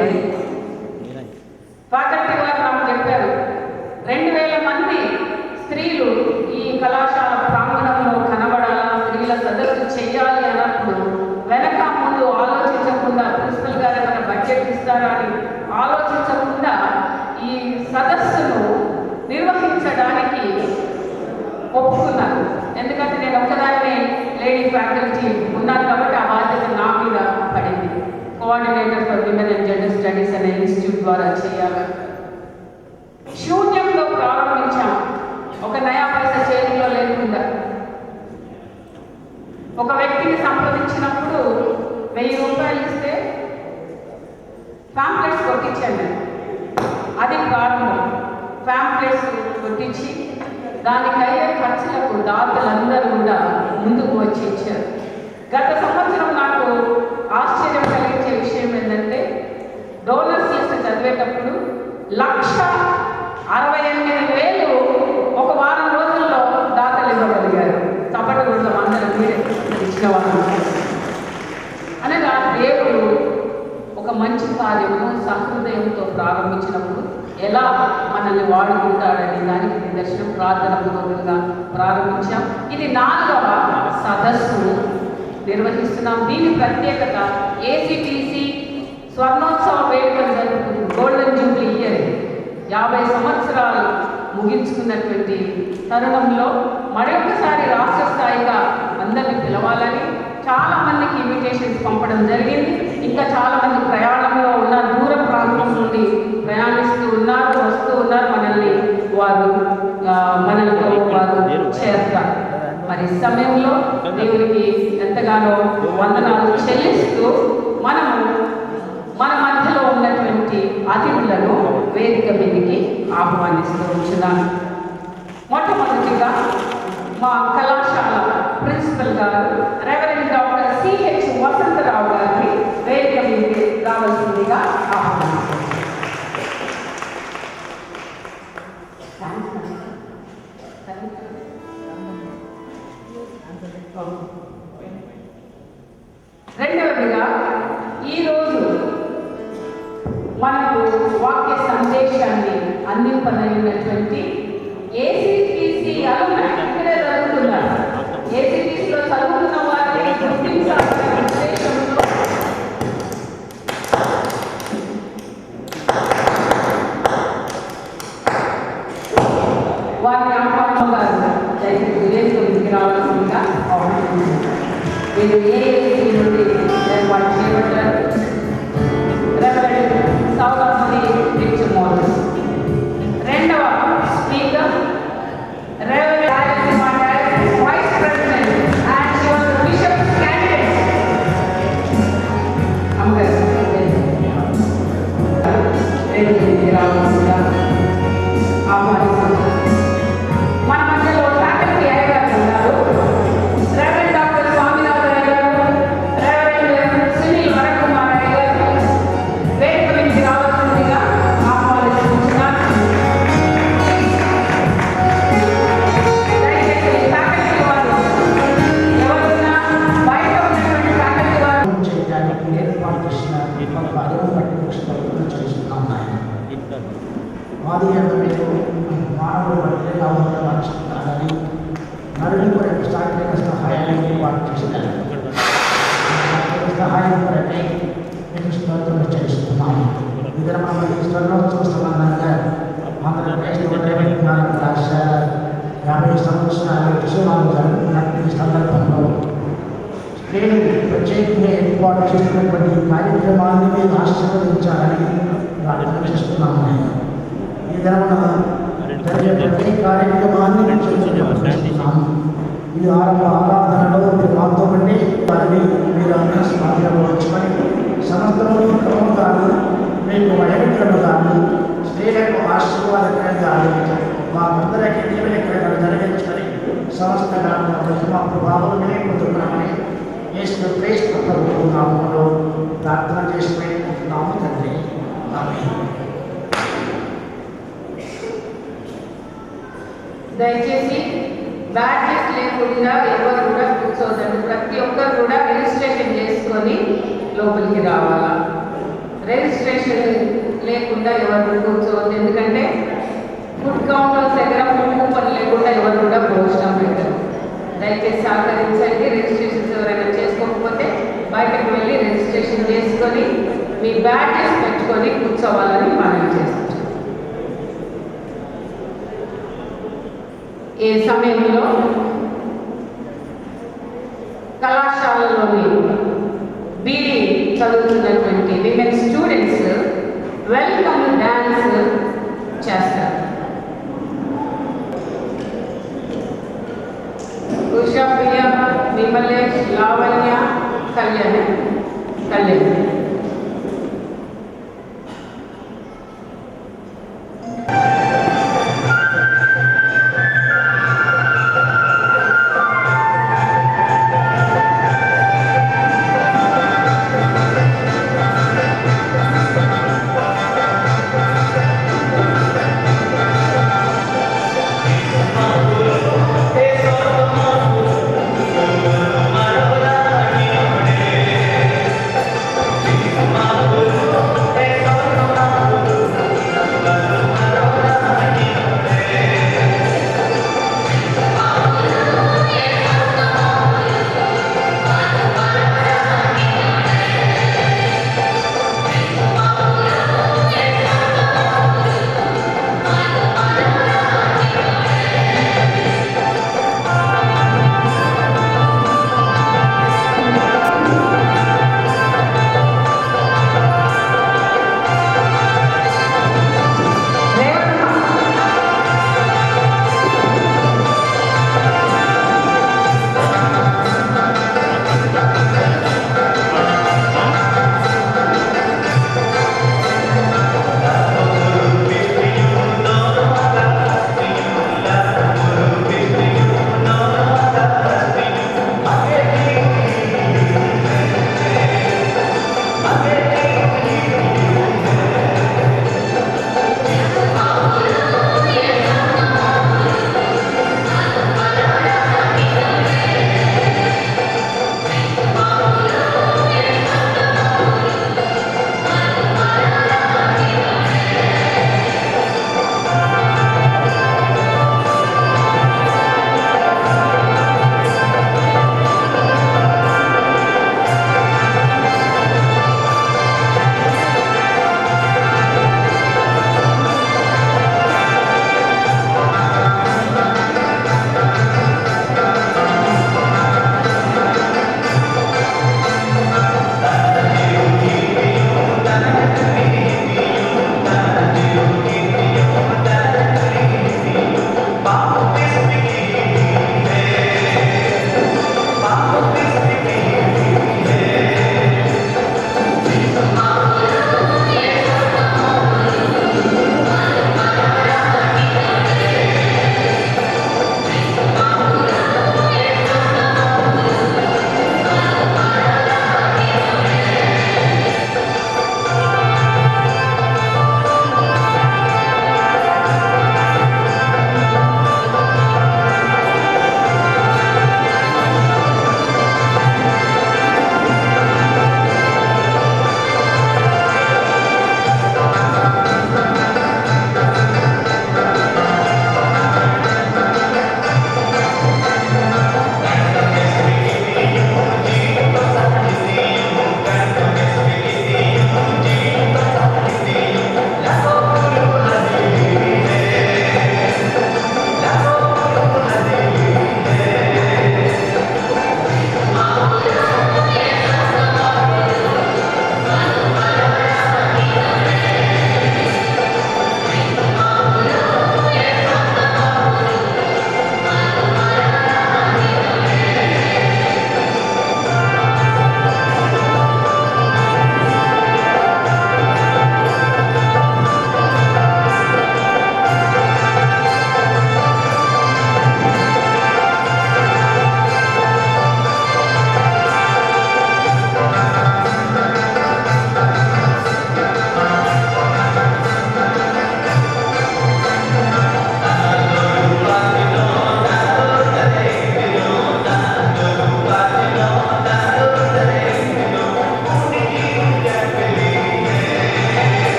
జరిగింది. ఫ్యాకల్టీ వారు నాకు చెప్పారు 2000 మంది స్త్రీలు ఈ కళాశాల ప్రాంగణంలో కనబడాలా, స్త్రీల సదస్సు చేయాలి అన్నప్పుడు వెనక ముందు ఆలోచించకుండా ప్రిన్సిపల్ గారు ఏమైనా బడ్జెట్ ఇస్తారా అని ఆలోచించకుండా ఈ సదస్సును నిర్వహించడానికి ఒప్పుకున్నాను. ఎందుకంటే నేను ఒక్కదాన్నే లేడీ ఫ్యాకల్టీ ఉన్నాను కాబట్టి ఆ బాధ్యత నా మీద పడింది. Coordinator for women and gender studies అనే ఇన్స్టిట్యూట్ ద్వారా చేయాలి. శూన్యంలో ప్రారంభించాం, ఒక నయా పైసా చేతిలో లేకుండా. ఒక వ్యక్తిని సంప్రదించినప్పుడు 1000 రూపాయలు ఇస్తే ఫ్యాంప్లెట్స్ కొట్టించండి, అది ప్రారంభం. ఫ్యాంప్లెట్స్ కొట్టించి దానికయ్యే ఖర్చులకు దాతలందరూ కూడా ముందుకు వచ్చి ఇచ్చారు. గత సంవత్సరం నాకు ఆశ్చర్యం కలిగించే విషయం ఏంటంటే డోనర్స్ లిస్ట్ చదివేటప్పుడు 1,68,000 ఒక వారం రోజుల్లో దాతలు ఇవ్వగలిగారు. చప్పటి రోజులు అందరం మీరే ఇచ్చిన వాళ్ళు అనగా దేవుడు ఒక మంచి కార్యము సహృదయంతో ప్రారంభించినప్పుడు ఎలా మనల్ని వాడుకుంటాడని దానికి నిదర్శనం ప్రార్థన పూర్వకంగా ప్రారంభించాం. ఇది 4వ సదస్సు నిర్వహిస్తున్నాం. దీని ప్రత్యేకత ఏసీటీసీ స్వర్ణోత్సవ వేడుకలు జరుపుకుంటుంది. గోల్డెన్ జూబ్లీ ఇయర్ 50 సంవత్సరాలు ముగించుకున్నటువంటి తరుణంలో మరొకసారి రాష్ట్ర స్థాయిగా అందరినీ పిలవాలని చాలా మందికి ఇన్విటేషన్స్ పంపడం జరిగింది. ఇంకా చాలా మంది ప్రయాణంలో ఉన్న దూర ప్రాంతం నుండి ప్రయాణిస్తూ ఉన్నారు, వస్తూ ఉన్నారు. మనలతో వారు చేస్తారు. మరి సమయంలో దేవునికి ఎంతగానో వందనాలు చెల్లిస్తూ మనము మన మధ్యలో ఉన్నటువంటి అతిథులను వేదిక మీదకి ఆహ్వానిస్తూ ఉంచున్నాను. మొట్టమొదటిగా మా కళాశాల ప్రిన్సిపల్ గారు రెవరెండ్ డాక్టర్ సిహెచ్ వసంతరావు గారిని వేదిక మీదకి రావాల్సిందిగా ఆహ్వానిస్తున్నాను. రెండవదిగా ఈరోజు మనకు వాక్య సందేశాన్ని అందింపనైనటువంటి ఏసీటీసీ అలుమ్నై ఇక్కడే చదువుతున్నారు. ఏసీటీసీలో చదువుతున్న వారిని గుర్తించాలనే ఉద్దేశంలో వారిని ఆహ్వానంగా దయచేసి వేదికకి రావాల్సిందిగా ఆహ్వానిస్తున్నాను. వీరు ఏఏసీ నుండి వారు చేపట్టారు. రెవరెండ్ సౌరభి రిచ్ మోడల్స్. రెండవ speaker reverend vice president and she was the bishop candidate అమ్మగారు వేదికకి రావాల్సిందిగా ఆహ్వానిస్తున్నాను. మన మధ్యలో ఫ్యాకల్టీ అయ్యగారు ఉన్నారు. రెవరెండ్ డాక్టర్ స్వామినాథన్ అయ్యగారు, రెవరెండ్ సునీల్ వరకుమార్ అయ్యగారు వేదిక నుంచి రావాల్సిందిగా ఆహ్వానిస్తున్నాను. దయచేసి ఫ్యాకల్టీ వారు ఎవరున్నా బయట ఉన్నటువంటి ఫ్యాకల్టీ వారు చేయడానికి ఏర్పాటు చేసిన కార్యం బట్టి చేస్తున్నాం. ఆది మీరు మానవుడు బట్టిగా ఉండవచ్చున్నారని నరుని కొరకు సాంకేతిక సహాయాన్ని ఏర్పాటు చేశారు. సహాయం కొరకై మీకు స్తోత్రం చేస్తున్నాము. ఇద్దరు మమ్మల్ని స్వర్ణోత్సవ సంబంధంగా ఆంధ్రప్రదేశ్లో కళాశాల 50 సంవత్సరాలు ఉత్సవాలు జరుపుకున్నటువంటి సందర్భంలో స్త్రీలు ప్రత్యేకంగా ఏర్పాటు చేసినటువంటి కార్యక్రమాన్ని మీరు ఆశీర్వదించాలని ప్రార్థన చేస్తున్నాము. ఈ దినమున జరిగే ప్రతి కార్యక్రమాన్ని చేస్తున్నాము. ఇది ఆరంభ ఆరాధనలో మీరు మాతో ఉండి వారిని మీరు అన్ని స్వాధీనంలో వచ్చుకొని సమస్తము క్రమంగాను మీకు వయమిట్లుగాను స్త్రీలకు ఆశీర్వాదకరంగాను మాకందరికీ దీవెనకరంగా జరిగించుకొని సమస్తగా మా ప్రభావం పొందుతున్నామని యేసు క్రీస్తు ప్రభువు నామములో ప్రార్థన చేసుకుంటున్నాము తండ్రి. ఆమేన్. దయచేసి బ్యాడ్జెస్ లేకుండా ఎవరు కూడా కూర్చోదండి. ప్రతి ఒక్కరు కూడా రిజిస్ట్రేషన్ చేసుకొని లోపలికి రావాలా. రిజిస్ట్రేషన్ లేకుండా ఎవరు కూర్చోవద్దు. ఎందుకంటే ఫుడ్ కౌంటర్స్ దగ్గర ఫుడ్ కూపన్ లేకుండా ఎవరు కూడా భోజనం పెట్టరు. దయచేసి సహకరించండి. రిజిస్ట్రేషన్స్ ఎవరైనా చేసుకోకపోతే బయటకు వెళ్ళి రిజిస్ట్రేషన్ చేసుకొని మీ బ్యాచెస్ పెట్టుకొని కూర్చోవాలని మనం చేస్తున్నాం. ఈ సమయంలో కళాశాలలోని బీడీ చదువుతున్నటువంటి విమెన్ స్టూడెంట్స్ వెల్కమ్ డ్యాన్స్ చేస్తారు. ఉషా, ప్రియ, విమలేష్, లావణ్య, కళ్యాణి.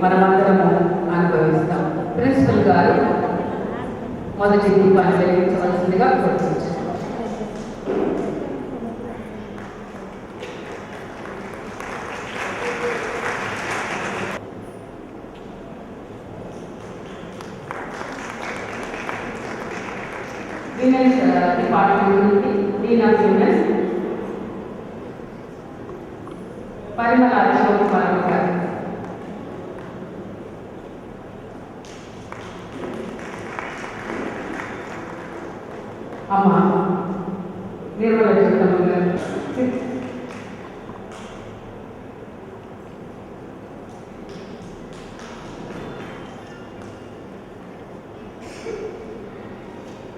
మనమందరము అనుభవిస్తాం. ప్రిన్సిపల్ గారు మొదటి దీపాన్ని వెలిగించవలసిందిగా కోరుతున్నాను. విమెన్స్ డిపార్ట్మెంట్ నుండి డీన్ ఆఫ్ విమెన్స్ పరిమళ శివకుమార్ గారు. అమ్మ నిర్మల చెప్తాము గారు.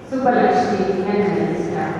Subbalakshmi maintenance staff.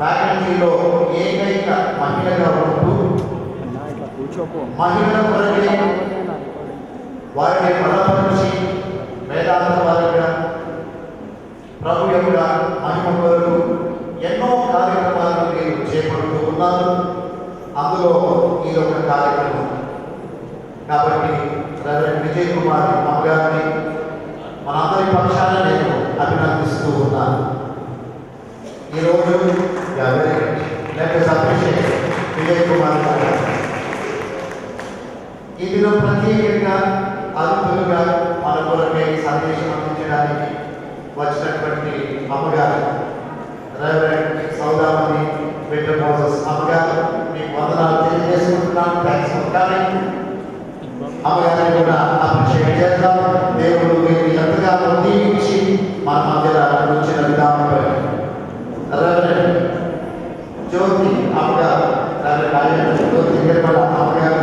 ఫ్యాకల్టీలో ఏకైక మహిళగా ఉంటూ మహిళల కొరకే వారిని బలపరిచి వేదాంత వారిగా ప్రభు యొక్క మహిమ కొరకు ఎన్నో కార్యక్రమాలను మీరు చేపడుతూ ఉన్నారు. అందులో ఇది ఒక కార్యక్రమం. కాబట్టి రెవరెండ్ విజయ్ కుమార్ అమ్మగారిని మనందరి పక్షాన నేను అభినందిస్తూ ఉన్నాను. ఈరోజు విజయ్ కుమార్ గారు ఈ దినం ప్రత్యేకంగా అద్భుతంగా మన కొరకై సందేశం అందించడానికి వచ్చినటువంటి అమ్మగారు రెవరెండ్ సౌదామణి విక్టర్ మోసెస్ అమ్మగారు మీకు వందనాలు తెలియజేసుకుంటున్నాను. Thanks for coming. అమ్మగారిని కూడా అప్రిషియేట్ చేద్దాం. దేవుడు మీరు ఎంతగానో దీవించి మన మధ్యలో వచ్చిన విధానంపై రెవరెండ్ జ్యోతి అమ్మగారు, రెవరెండ్ జ్యోతి నిర్మల అమ్మగారు,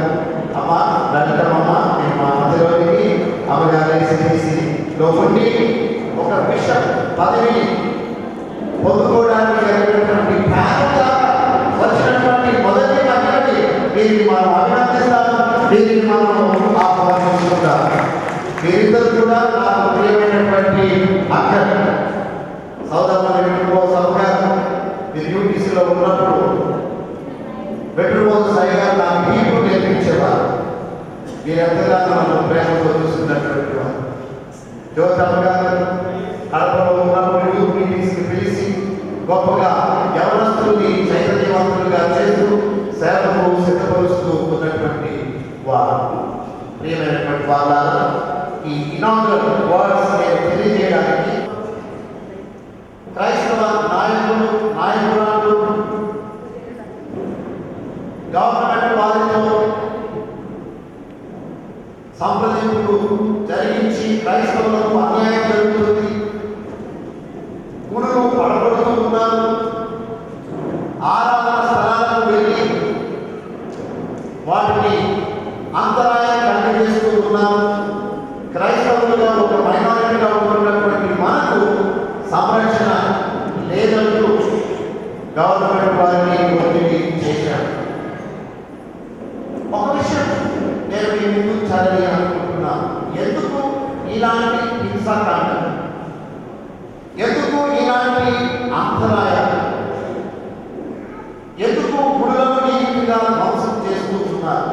అమ్మ వెంకటమ్మ నేను మా మధ్యలోనికి అమ్మగారి సిబిసిలో ఉండి ఒక బిషప్ పదవిని పొందుకోవడానికి జరిగినటువంటి ప్రారంభంగా వచ్చినటువంటి మొదటి మహిళని వీరిని మనం అభినందిస్తాము. వీరిని మనం ఆహ్వానిస్తున్నాం. వీరిద్దరు కూడా నాకు ప్రియమైనటువంటి అక్కడ సౌదామణి గారు మీరు యూటీసీలో ఉన్నప్పుడు బెడ్రూమ్ సైగా నాకు మీకు నేర్పించేవారు. మీరెంతగానో మనం ప్రేమతో చూస్తున్నటువంటి వారు. జ్యోతమ్మ గారు కడపలో ఉన్నప్పుడు యూత్ మీటింగ్స్కి పిలిచి గొప్పగా యవనస్తుల్ని చైతన్యవంతులుగా చేస్తూ సేవకు సిద్ధపరుస్తూ ఉన్నటువంటి వారు. ప్రియమైనటువంటి వాళ్ళ ఈ ఇనాగరల్ వర్డ్స్ నేను తెలియజేయడానికి క్రైస్తవ నాయకులు నాయకురాలు గవర్నమెంట్ వారితో సంప్రదింపులు జరిగించి క్రైస్తవులకు అన్యాయం జరుగుతుంది, గుడులు పడగొడుతూ ఉన్నారు, ఆరాధన స్థలాలకు వెళ్ళి వాటిని అంతరాయం కలిగజేస్తూ ఉన్నారు. క్రైస్తవులుగా ఒక మైనారిటీగా ఉంటున్నటువంటి మనకు సంరక్షణ లేదంటూ గవర్నమెంట్ వారిని ఒత్తిడి చేశారు. ఒక విషయం నేను మీ ముందు చదివి అనుకుంటున్నాను. ఎందుకు ఇలాంటి హింసాకాండం, ఎందుకు ఇలాంటి అంతరాయాలు, ఎందుకు గుడులను ఈ విధంగా ధ్వంసం చేస్తూ ఉన్నారు?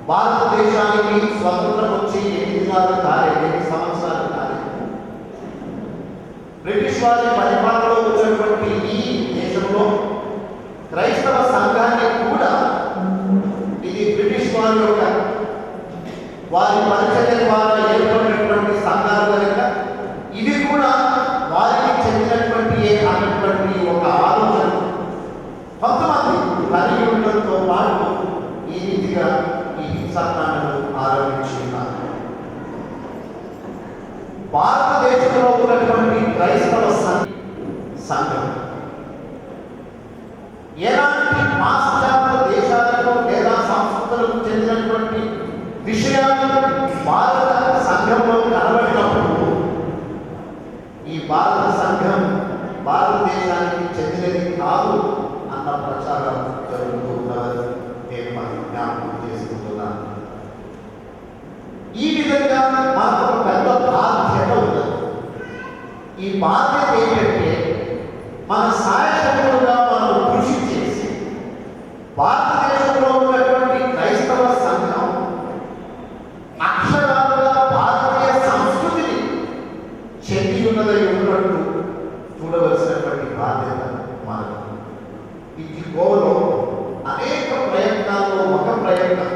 భారతదేశానికి స్వతంత్రం వచ్చి 8 సంవత్సరాలు కాలేదు. బ్రిటిష్ వారి పరిపాలనలో ఉన్నటువంటి ఈ దేశంలో క్రైస్తవ సంఘాన్ని కూడా ఇది బ్రిటిష్ వారి యొక్క వారి పరిచర్య ద్వారా ఏర్పడినటువంటి సంఘాలు కనుక ఇది కూడా వారికి చెందినటువంటి అన్నటువంటి ఒక ఆలోచన కొంతమంది కలిగి ఉండడంతో పాటు ఈ రీతిగా ఈ హింసాకాండను ఆరంభించున్నారు. భారతదేశంలో ఉన్నటువంటి క్రైస్తవ సంఘం ఎలాంటి పాశ్చాత్య దేశాలకు లేదా సంస్కృతులకు చెందినటువంటి విషయాలు భారత సంఘంలో కనబడినప్పుడు ఈ భారత సంఘం భారతదేశానికి చెందినది కాదు అన్న ప్రచారం జరుగుతూ ఉన్నదని నేను మనం జ్ఞాపకం చేసుకుంటున్నాను. ఈ విధంగా మనకు ఒక పెద్ద బాధ్యత ఉన్నది. ఈ బాధ్యత ఏంటంటే మన సాయశక్తులుగా మనం కృషి చేసి భారతదేశంలో ఉన్నటువంటి క్రైస్తవ సంఘం అక్షరాలుగా భారతీయ సంస్కృతిని చెంది ఉన్నదై ఉన్నట్టు చూడవలసినటువంటి బాధ్యత మనకు. ఈ గోవలో అనేక ప్రయత్నాల్లో ఒక ప్రయత్నం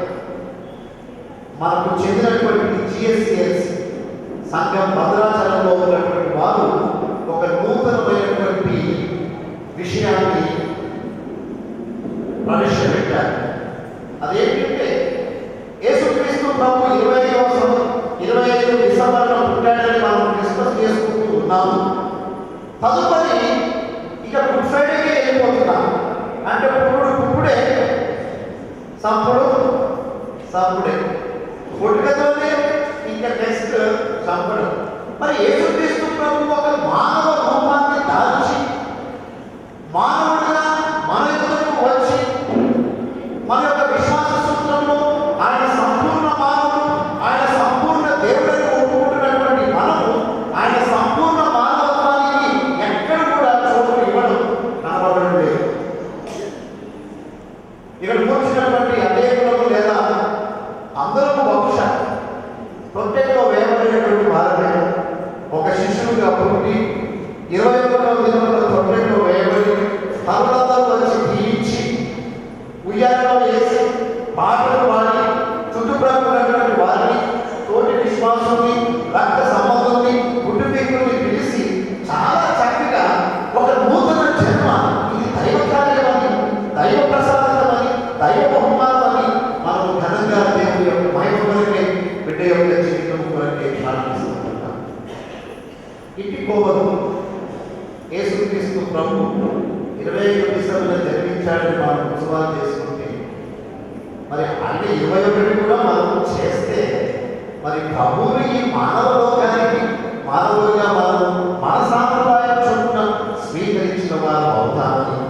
మనకు చెందినటువంటి జిఎస్సిఎస్ సంఘం భద్రాచలంలో ఉన్నటువంటి వారు ఒక నూతనమైనటువంటి విషయాన్ని ప్రవేశపెట్టారు. అదేంటంటే యేసుక్రీస్తు ప్రభు 25 డిసెంబర్లో పుట్టాడని మనం క్రిస్మస్ చేసుకుంటూ ఉన్నాము. తదుపరి ఇక గుడ్ ఫ్రైడేకి వెళ్ళిపోతున్నాం. అంటే పుప్పుడే సంపుడే పుట్టుకతోనే ఇంకా నెక్స్ట్ చంపడం. మరి యేసుక్రీస్తు ప్రభు ఒక మానవ రూపాన్ని దాల్చి మానవుడిగా మన ఎదురుకు వచ్చి మన యొక్క విశ్వాస సూత్రంలో ఆయన సంపూర్ణ మానవుడు, ఆయన సంపూర్ణ దేవుడిని ఒప్పుకుంటున్నటువంటి మనము ఆయన సంపూర్ణ మానవత్వానికి ఎక్కడ కూడా చోటు ఇవ్వడం కనబడడం లేదు. ఇక్కడ కూర్చున్నటువంటి అనేకులకు లేదా అందరూ బహుశా ప్రత్యేకంగా వేయబడినటువంటి వారమే ఒక శిష్యుడిగా పుట్టి 21వ దినంలో ప్రత్యేకంగా వేయబడి తరువాత వచ్చి దీవించి ఉయ్యాలలో వేసి పాటలు పాడి చుట్టుప్రక్కల వారిని తోటి విశ్వాసాన్ని రక్త సంబంధాన్ని కుటుంబీకుల్ని పిలిచి చాలా చక్కగా ఒక నూతన జన్మ ఇది దైవ కార్యమని, దైవ ప్రసాదమని, దైవ బహుమానమని మనం ఘనంగా దేవుని యొక్క మహిమ కొరకే బిడ్డ యొక్క జీవితం కొరకే ప్రారంభిస్తున్నాం. ఇంటి కోవలు యేసుక్రీస్తు ప్రభు 25 డిసెంబర్ జన్మించాడని మనం ఉత్సవాలు చేసుకుంటే మరి అన్ని 21 కూడా మనం చేస్తే మరి ప్రభువుని ఈ మానవ లోకానికి మానవుడిగా మనం మన సాంప్రదాయం చొప్పున స్వీకరించిన వారు అవుతామని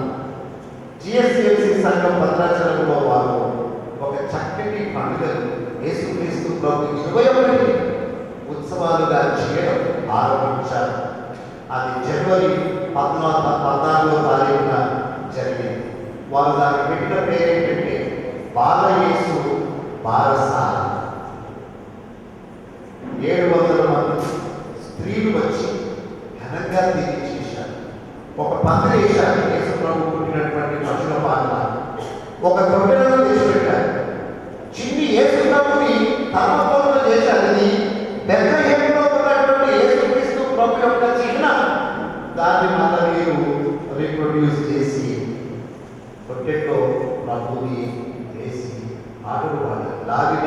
జిఎస్సిఎల్సి సంఘం భద్రాచలంలో వారు ఒక చక్కటి పండుగను యేసుక్రీస్తు ప్రభు 21 ఉత్సవాలుగా చేయడం ఆరంభించారు. అది జనవరి 14వ తారీఖున జరిగింది. వారు దానికి పెట్టిన పేరేంటంటే బాలయేసు బారసాల. 700 మంది స్త్రీలు వచ్చి ఘనంగా తెలియజేశారు. ఒక పందిరి వేశారు. యేసు ప్రభు పుట్టినటువంటి పశుల పాలన ఒక తొట్టెలను తెచ్చిపెట్టారు. చిన్ని యేసు ప్రభుని ధర్మపౌరులు చేశారు. అది బెత్లెహేములో ఉన్నటువంటి యేసుక్రీస్తు ప్రభు యొక్క చిహ్నం. దాన్ని మళ్ళీ మీరు రీప్రొడ్యూస్ చేసి పొట్టెట్లో ప్రభుని వేసి ఆటలు పాడారు. లాగి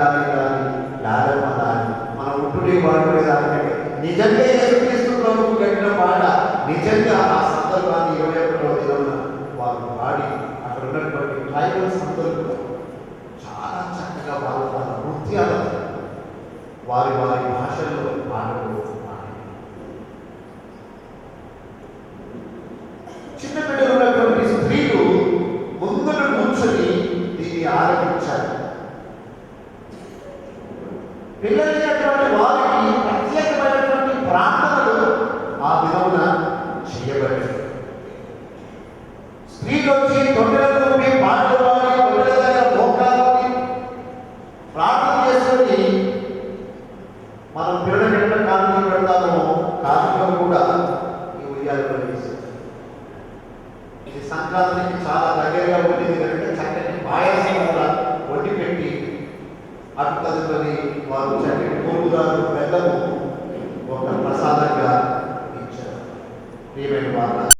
లాగమ్మ లాగి మనం ఉంటుడే వాడు దాని నిజంగా యేసుక్రీస్తు ప్రభువు కట్టిన పాట నిజంగా ఆ సందర్భాన్ని 21వ దినంలో వారు పాడి అక్కడ ఉన్నటువంటి ట్రైబల్స్ అందరూ చాలా చక్కగా వాళ్ళ నృత్యాలతో వారి భాషల్లో పాటలు పాడారు. చిన్న బిడ్డలు ఉన్నటువంటి స్త్రీలు ముందున కూర్చొని దీన్ని ఆరంభించారు. పిల్లలైనటువంటి వారికి ప్రత్యేకమైనటువంటి ప్రార్థనలు ఆ విధమున చేయబడ్డాయి. స్త్రీలు వచ్చి తొట్టెలతో పాటలు పాడి తొట్టెల దగ్గర మోకాళ్ళకి ప్రార్థన చేసుకొని మనం పిల్లల కానుకలు పెడతాము. కానుకలు కూడా ఈ ఉయ్యాలు ఇది సంక్రాంతికి చాలా దగ్గరగా ఉండేది కనుక చక్కటి పాయసం కూడా వండి పెట్టి అటు తదుపరి వారు చక్కటి పోగుదారు బెల్లము ఒక ప్రసాదంగా ఇచ్చారు. ప్రియమైన వారు